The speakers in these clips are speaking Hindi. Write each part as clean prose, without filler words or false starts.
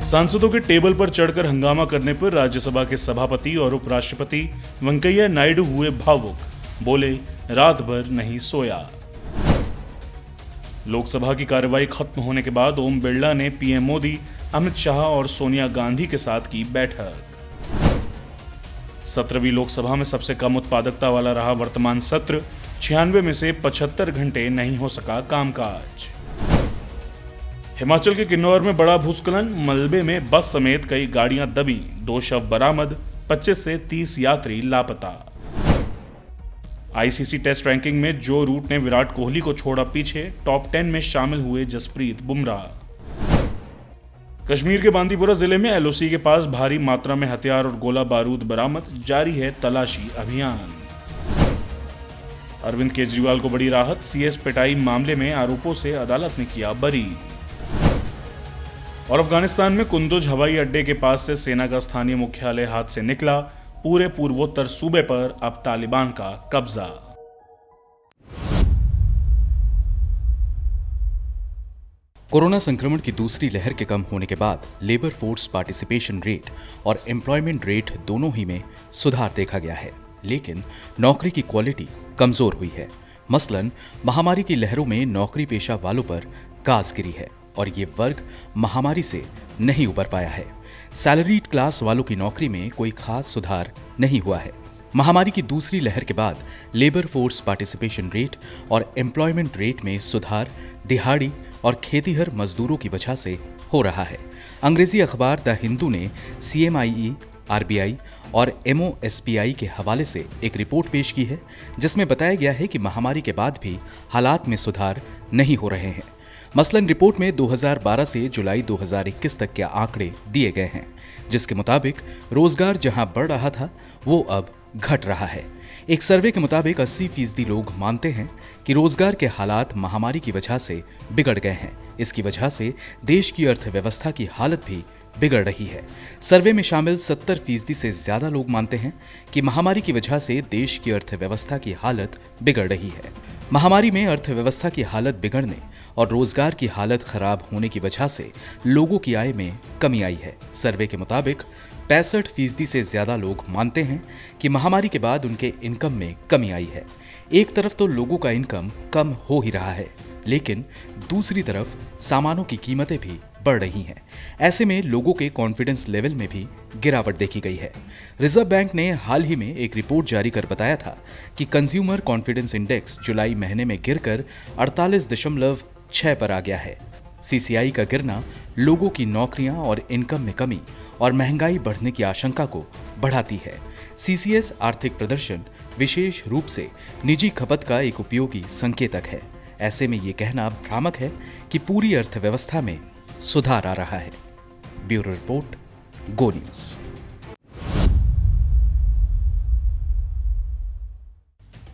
सांसदों के टेबल पर चढ़कर हंगामा करने पर राज्यसभा के सभापति और उपराष्ट्रपति वेंकैया नायडू हुए भावुक, बोले रात भर नहीं सोया। लोकसभा की कार्रवाई खत्म होने के बाद ओम बिरला ने पीएम मोदी, अमित शाह और सोनिया गांधी के साथ की बैठक। 17वीं लोकसभा में सबसे कम उत्पादकता वाला रहा वर्तमान सत्र, 96 में से 75 घंटे नहीं हो सका कामकाज। हिमाचल के किन्नौर में बड़ा भूस्खलन, मलबे में बस समेत कई गाड़ियां दबी, 2 शव बरामद, 25 से 30 यात्री लापता। आईसीसी टेस्ट रैंकिंग में जो रूट ने विराट कोहली को छोड़ा पीछे, टॉप 10 में शामिल हुए जसप्रीत बुमराह। कश्मीर के बांदीपुरा जिले में एलओसी के पास भारी मात्रा में हथियार और गोला बारूद बरामद, जारी है तलाशी अभियान। अरविंद केजरीवाल को बड़ी राहत, सीएस पिटाई मामले में आरोपों से अदालत ने किया बरी। और अफगानिस्तान में कुंदुज हवाई अड्डे के पास से सेना का स्थानीय मुख्यालय हाथ से निकला, पूरे पूर्वोत्तर सूबे पर अब तालिबान का कब्जा। कोरोना संक्रमण की दूसरी लहर के कम होने के बाद लेबर फोर्स पार्टिसिपेशन रेट और एम्प्लॉयमेंट रेट दोनों ही में सुधार देखा गया है, लेकिन नौकरी की क्वालिटी कमजोर हुई है। मसलन महामारी की लहरों में नौकरी पेशा वालों पर गाज गिरी है और ये वर्ग महामारी से नहीं उबर पाया है। सैलरीड क्लास वालों की नौकरी में कोई खास सुधार नहीं हुआ है। महामारी की दूसरी लहर के बाद लेबर फोर्स पार्टिसिपेशन रेट और एम्प्लॉयमेंट रेट में सुधार दिहाड़ी और खेतीहर मजदूरों की वजह से हो रहा है। अंग्रेजी अखबार द हिंदू ने CMIE, RBI और MOSPI के हवाले से एक रिपोर्ट पेश की है, जिसमें बताया गया है कि महामारी के बाद भी हालात में सुधार नहीं हो रहे हैं। मसलन रिपोर्ट में 2012 से जुलाई 2021 तक के आंकड़े दिए गए हैं, जिसके मुताबिक रोजगार जहां बढ़ रहा था वो अब घट रहा है। एक सर्वे के मुताबिक 80% लोग मानते हैं कि रोजगार के हालात महामारी की वजह से बिगड़ गए हैं। इसकी वजह से देश की अर्थव्यवस्था की हालत भी बिगड़ रही है। सर्वे में शामिल 70% से ज्यादा लोग मानते हैं कि महामारी की वजह से देश की अर्थव्यवस्था की हालत बिगड़ रही है। महामारी में अर्थव्यवस्था की हालत बिगड़ने और रोजगार की हालत खराब होने की वजह से लोगों की आय में कमी आई है। सर्वे के मुताबिक 65% से ज्यादा लोग मानते हैं कि महामारी के बाद उनके इनकम में कमी आई है। एक तरफ तो लोगों का इनकम कम हो ही रहा है, लेकिन दूसरी तरफ सामानों की कीमतें भी बढ़ रही हैं। ऐसे में लोगों के कॉन्फिडेंस लेवल में भी गिरावट देखी गई है। रिजर्व बैंक ने हाल ही में एक रिपोर्ट जारी कर बताया था कि कंज्यूमर कॉन्फिडेंस इंडेक्स जुलाई महीने में गिरकर 48.6 पर आ गया है। CCI का गिरना लोगों की नौकरियां और इनकम में कमी और महंगाई बढ़ने की आशंका को बढ़ाती है। CCS आर्थिक प्रदर्शन विशेष रूप से निजी खपत का एक उपयोगी संकेतक है। ऐसे में ये कहना भ्रामक है कि पूरी अर्थव्यवस्था में सुधार आ रहा है। ब्यूरो रिपोर्ट, गो न्यूज।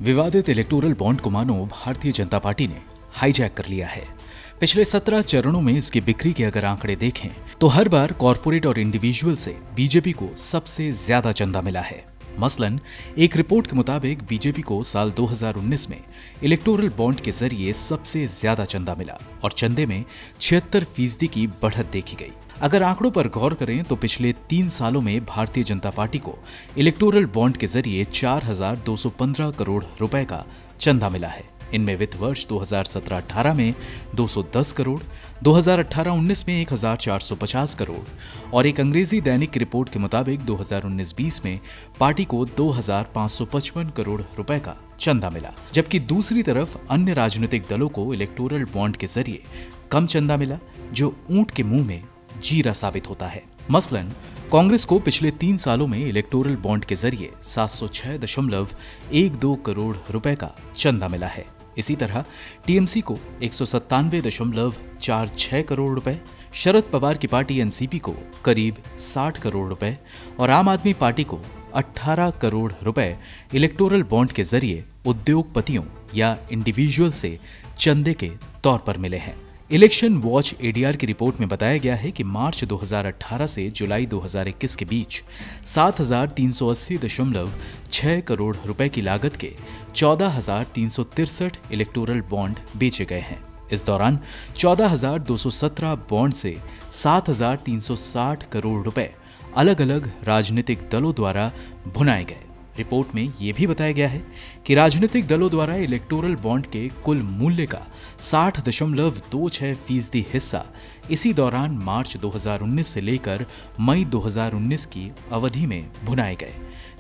विवादित इलेक्टोरल बॉन्ड को मानो भारतीय जनता पार्टी ने हाईजैक कर लिया है। पिछले 17 चरणों में इसकी बिक्री के अगर आंकड़े देखें तो हर बार कॉरपोरेट और इंडिविजुअल से बीजेपी को सबसे ज्यादा चंदा मिला है। मसलन एक रिपोर्ट के मुताबिक बीजेपी को साल 2019 में इलेक्टोरल बॉन्ड के जरिए सबसे ज्यादा चंदा मिला और चंदे में 76% की बढ़त देखी गई। अगर आंकड़ों पर गौर करें तो पिछले 3 सालों में भारतीय जनता पार्टी को इलेक्टोरल बॉन्ड के जरिए 4,215 करोड़ रुपए का चंदा मिला है। इनमें वित्त वर्ष 2017-18 में 210 करोड़, 2018-19 में 1,450 करोड़ और एक अंग्रेजी दैनिक की रिपोर्ट के मुताबिक 2019-20 में पार्टी को 2,555 करोड़ रुपए का चंदा मिला। जबकि दूसरी तरफ अन्य राजनीतिक दलों को इलेक्टोरल बॉन्ड के जरिए कम चंदा मिला, जो ऊंट के मुंह में जीरा साबित होता है। मसलन कांग्रेस को पिछले 3 सालों में इलेक्टोरल बॉन्ड के जरिए 706.12 करोड़ रुपए का चंदा मिला है। इसी तरह टीएमसी को 197.46 करोड़ रुपए, शरद पवार की पार्टी एनसीपी को करीब 60 करोड़ रुपए और आम आदमी पार्टी को 18 करोड़ रुपए इलेक्टोरल बॉन्ड के जरिए उद्योगपतियों या इंडिविजुअल से चंदे के तौर पर मिले हैं। इलेक्शन वॉच ADR की रिपोर्ट में बताया गया है कि मार्च 2018 से जुलाई 2021 के बीच 7,380.6 करोड़ रुपए की लागत के 14,363 इलेक्टोरल बॉन्ड बेचे गए हैं। इस दौरान 14,217 बॉन्ड से 7,360 करोड़ रुपए अलग अलग राजनीतिक दलों द्वारा भुनाए गए। रिपोर्ट में यह भी बताया गया है कि राजनीतिक दलों द्वारा इलेक्टोरल बॉन्ड के कुल मूल्य का 60.26% हिस्सा इसी दौरान मार्च 2019 से लेकर मई 2019 की अवधि में भुनाए गए।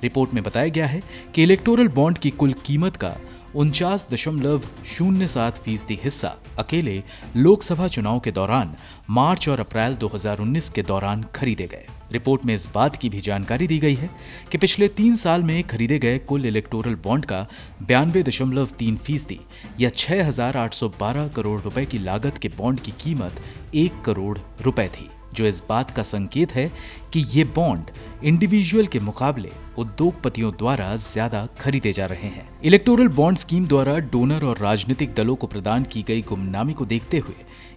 रिपोर्ट में बताया गया है कि इलेक्टोरल बॉन्ड की कुल कीमत का 49.07% हिस्सा अकेले लोकसभा चुनाव के दौरान मार्च और अप्रैल 2019 के दौरान खरीदे गए। रिपोर्ट में इस बात की भी जानकारी दी गई है कि पिछले 3 साल में खरीदे गए कुल इलेक्टोरल बॉन्ड का 92.3% या 6,812 करोड़ रुपए की लागत के बॉन्ड की कीमत 1 करोड़ रुपए थी, जो इस बात का संकेत है कि ये बॉन्ड इंडिविजुअल के मुकाबले उद्योगपतियों द्वारा ज्यादा खरीदे जा रहे हैं। इलेक्टोरल बॉन्ड स्कीम द्वारा डोनर और राजनीतिक दलों को प्रदान की गई गुमनामी को देखते हुए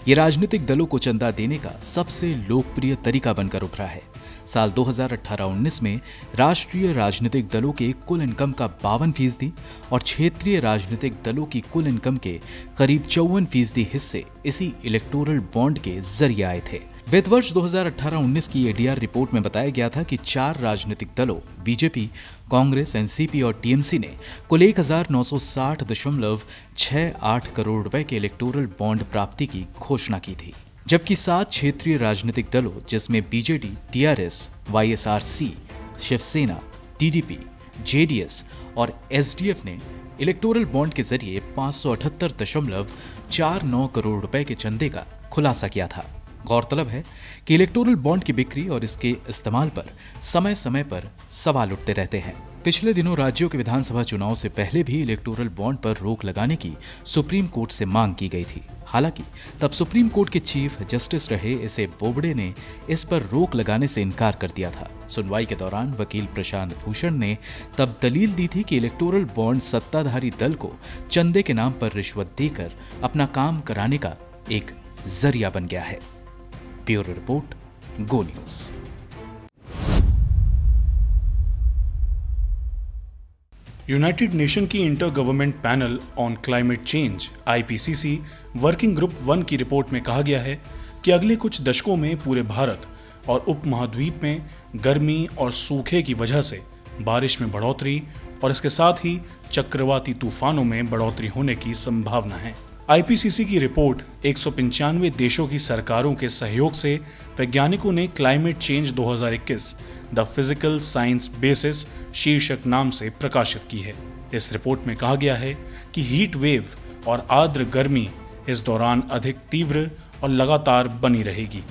ये राजनीतिक दलों को चंदा देने का सबसे लोकप्रिय तरीका बनकर उभरा है। साल 2018-19 में राष्ट्रीय राजनीतिक दलों के कुल इनकम का 52% और क्षेत्रीय राजनीतिक दलों की कुल इनकम के करीब 54% हिस्से इसी इलेक्टोरल बॉन्ड के जरिए आए थे। वित्त वर्ष 2018-19 की एडीआर रिपोर्ट में बताया गया था कि 4 राजनीतिक दलों बीजेपी, कांग्रेस, एनसीपी और टीएमसी ने कुल 1,960.68 करोड़ रुपए के इलेक्टोरल बॉन्ड प्राप्ति की घोषणा की थी, जबकि 7 क्षेत्रीय राजनीतिक दलों जिसमें BJD, TRS, YSRC, Shiv Sena, TDP, JDS और एसडीएफ ने इलेक्टोरल बॉन्ड के जरिए 578.49 करोड़ रुपए के चंदे का खुलासा किया था। गौरतलब है कि इलेक्टोरल बॉन्ड की बिक्री और इसके इस्तेमाल पर समय समय पर सवाल उठते रहते हैं। पिछले दिनों राज्यों के विधानसभा चुनाव से पहले भी इलेक्टोरल बॉन्ड पर रोक लगाने की सुप्रीम कोर्ट से मांग की गई थी। हालांकि तब सुप्रीम कोर्ट के चीफ जस्टिस रहे एस.ए. बोबडे ने इस पर रोक लगाने से इनकार कर दिया था। सुनवाई के दौरान वकील प्रशांत भूषण ने तब दलील दी थी कि इलेक्टोरल बॉन्ड सत्ताधारी दल को चंदे के नाम पर रिश्वत देकर अपना काम कराने का एक जरिया बन गया है। ब्यूरो रिपोर्ट, गो न्यूज। यूनाइटेड नेशन की inter government panel on climate change (IPCC) working group 1 की रिपोर्ट में कहा गया है कि अगले कुछ दशकों में पूरे भारत और उपमहाद्वीप में गर्मी और सूखे की वजह से बारिश में बढ़ोतरी और इसके साथ ही चक्रवाती तूफानों में बढ़ोतरी होने की संभावना है। IPCC की रिपोर्ट 195 देशों की सरकारों के सहयोग से वैज्ञानिकों ने climate change 2021 the physical science basis शीर्षक नाम से प्रकाशित की है। इस रिपोर्ट में कहा गया है कि हीट वेव और आर्द्र गर्मी इस दौरान अधिक तीव्र और लगातार बनी रहेगी।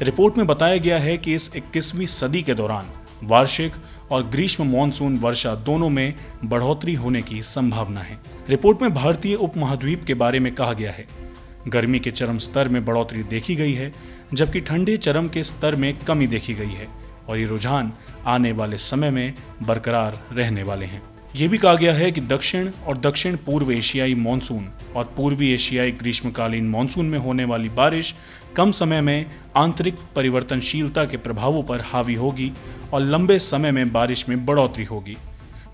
रिपोर्ट में बताया गया है कि इस 21वीं सदी के दौरान वार्षिक और ग्रीष्म मॉनसून वर्षा दोनों में बढ़ोतरी होने की संभावना है। रिपोर्ट में भारतीय उपमहाद्वीप के बारे में कहा गया है। गर्मी के चरम स्तर में बढ़ोतरी देखी गई है, जबकि ठंडे चरम के स्तर में कमी देखी गई है और ये रुझान आने वाले समय में बरकरार रहने वाले हैं। ये भी कहा गया है कि दक्षिण और दक्षिण पूर्व एशियाई मॉनसून और पूर्वी एशियाई ग्रीष्मकालीन मॉनसून में होने वाली बारिश कम समय में आंतरिक परिवर्तनशीलता के प्रभावों पर हावी होगी और लंबे समय में बारिश में बढ़ोतरी होगी।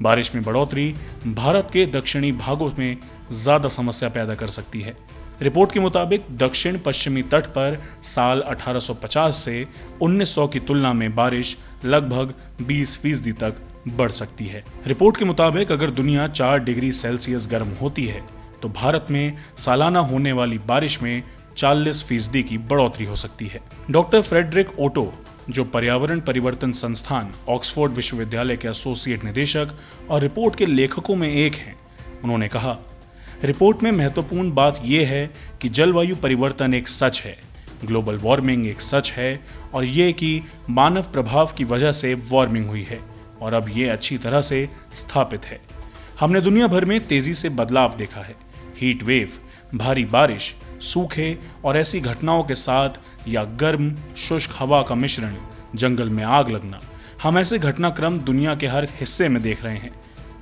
बारिश में बढ़ोतरी भारत के दक्षिणी भागों में ज्यादा समस्या पैदा कर सकती है। रिपोर्ट के मुताबिक दक्षिण पश्चिमी तट पर साल 1850 से 1900 की तुलना में बारिश लगभग 20% तक बढ़ सकती है। रिपोर्ट के मुताबिक अगर दुनिया 4 डिग्री सेल्सियस गर्म होती है तो भारत में सालाना होने वाली बारिश में 40% की बढ़ोतरी हो सकती है। डॉक्टर फ्रेडरिक ओटो, जो पर्यावरण परिवर्तन संस्थान ऑक्सफोर्ड विश्वविद्यालय के एसोसिएट निदेशक और रिपोर्ट के लेखकों में एक हैं, उन्होंने कहा, रिपोर्ट में महत्वपूर्ण बात यह है कि जलवायु परिवर्तन एक सच है, ग्लोबल वार्मिंग एक सच है और ये कि मानव प्रभाव की वजह से वार्मिंग हुई है और अब ये अच्छी तरह से स्थापित है। हमने दुनिया भर में तेजी से बदलाव देखा है। हीट वेव, भारी बारिश, सूखे और ऐसी घटनाओं के साथ या गर्म शुष्क हवा का मिश्रण, जंगल में आग लगना, हम ऐसे घटनाक्रम दुनिया के हर हिस्से में देख रहे हैं।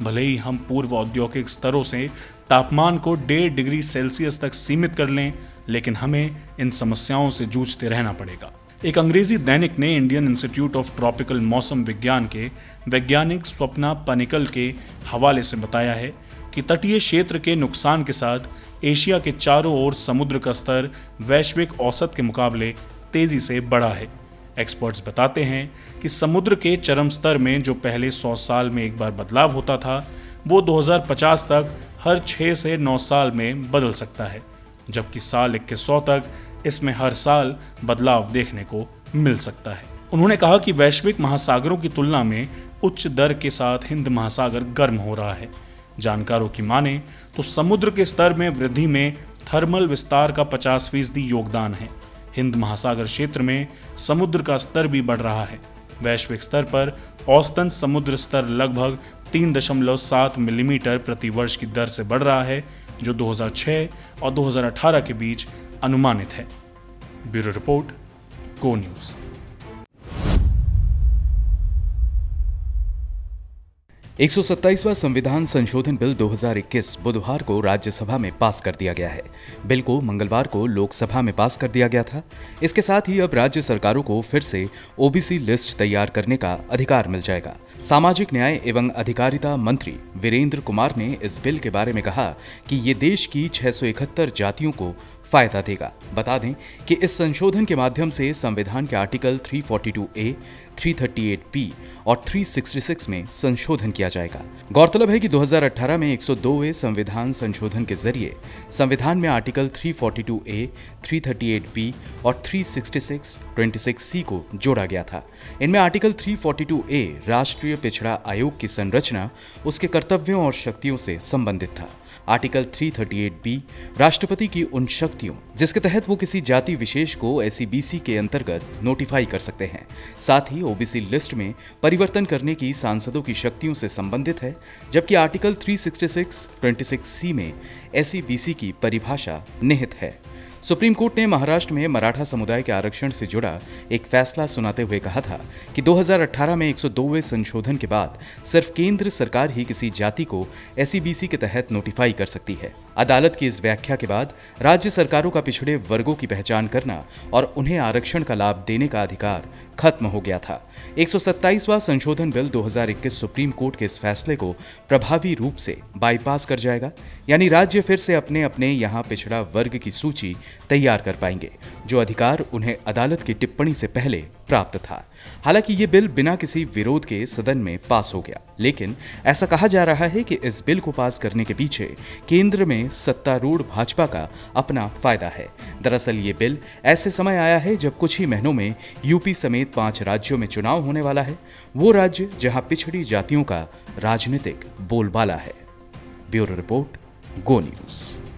भले ही हम पूर्व औद्योगिक स्तरों से तापमान को 1.5 डिग्री सेल्सियस तक सीमित कर लें, लेकिन हमें इन समस्याओं से जूझते रहना पड़ेगा। एक अंग्रेजी दैनिक ने इंडियन इंस्टीट्यूट ऑफ ट्रॉपिकल मौसम विज्ञान के वैज्ञानिक स्वप्ना पनिकल के हवाले से बताया है कि तटीय क्षेत्र के नुकसान के साथ एशिया के चारों ओर समुद्र का स्तर वैश्विक औसत के मुकाबले तेजी से बढ़ा है। एक्सपर्ट्स बताते हैं कि समुद्र के चरम स्तर में जो पहले 100 साल में एक बार बदलाव होता था, वो 2050 तक हर 6 से 9 साल में बदल सकता है, जबकि साल 2100 तक इसमें हर साल बदलाव देखने को मिल सकता है। उन्होंने कहा कि वैश्विक महासागरों की तुलना में उच्च दर के साथ हिंद महासागर गर्म हो रहा है। जानकारों की माने तो समुद्र के स्तर में वृद्धि में थर्मल विस्तार का 50% योगदान है। हिंद महासागर क्षेत्र में समुद्र का स्तर भी बढ़ रहा है। वैश्विक स्तर पर औसतन समुद्र स्तर लगभग 3.7 मिलीमीटर प्रति वर्ष की दर से बढ़ रहा है, जो 2006 और 2018 के बीच अनुमानित है। ब्यूरो रिपोर्ट, को न्यूज़। 127वां संविधान संशोधन बिल 2021 बुधवार को राज्यसभा में पास कर दिया गया है। बिल को मंगलवार को लोकसभा में पास कर दिया गया था। इसके साथ ही अब राज्य सरकारों को फिर से ओबीसी लिस्ट तैयार करने का अधिकार मिल जाएगा। सामाजिक न्याय एवं अधिकारिता मंत्री वीरेंद्र कुमार ने इस बिल के बारे में कहा कि ये देश की 671 जातियों को फायदा देगा। बता दें कि इस संशोधन के माध्यम से संविधान के आर्टिकल 342A, 338B और 366 में संशोधन किया जाएगा। गौरतलब है कि 2018 में 102वें संविधान संशोधन के जरिए संविधान में आर्टिकल 342A, 338B और 366, 26C को जोड़ा गया था। इनमें आर्टिकल 342A राष्ट्रीय पिछड़ा आयोग की संरचना, उसके कर्तव्यों और शक्तियों से संबंधित था। आर्टिकल 338B राष्ट्रपति की उन शक्तियों जिसके तहत वो किसी जाति विशेष को SEBC के अंतर्गत नोटिफाई कर सकते हैं। साथ ही ओबीसी लिस्ट में परिवर्तन करने की सांसदों की शक्तियों से संबंधित है, जबकि आर्टिकल 366, 26C में SEBC की परिभाषा निहित है। सुप्रीम कोर्ट ने महाराष्ट्र में मराठा समुदाय के आरक्षण से जुड़ा एक फैसला सुनाते हुए कहा था कि 2018 में 102वें संशोधन के बाद सिर्फ केंद्र सरकार ही किसी जाति को SEBC के तहत नोटिफाई कर सकती है। अदालत की इस व्याख्या के बाद राज्य सरकारों का पिछड़े वर्गों की पहचान करना और उन्हें आरक्षण का लाभ देने का अधिकार खत्म हो गया था। 127वां संशोधन बिल 2021 सुप्रीम कोर्ट के इस फैसले को प्रभावी रूप से बाईपास कर जाएगा, यानी राज्य फिर से अपने अपने यहाँ पिछड़ा वर्ग की सूची तैयार कर पाएंगे, जो अधिकार उन्हें अदालत की टिप्पणी से पहले प्राप्त था। हालांकि ये बिल बिना किसी विरोध के सदन में पास हो गया, लेकिन ऐसा कहा जा रहा है कि इस बिल को पास करने के पीछे केंद्र में सत्तारूढ़ भाजपा का अपना फायदा है। दरअसल ये बिल ऐसे समय आया है जब कुछ ही महीनों में यूपी समेत 5 राज्यों में चुनाव होने वाला है, वो राज्य जहां पिछड़ी जातियों का राजनीतिक बोलबाला है। ब्यूरो रिपोर्ट, गो न्यूज़।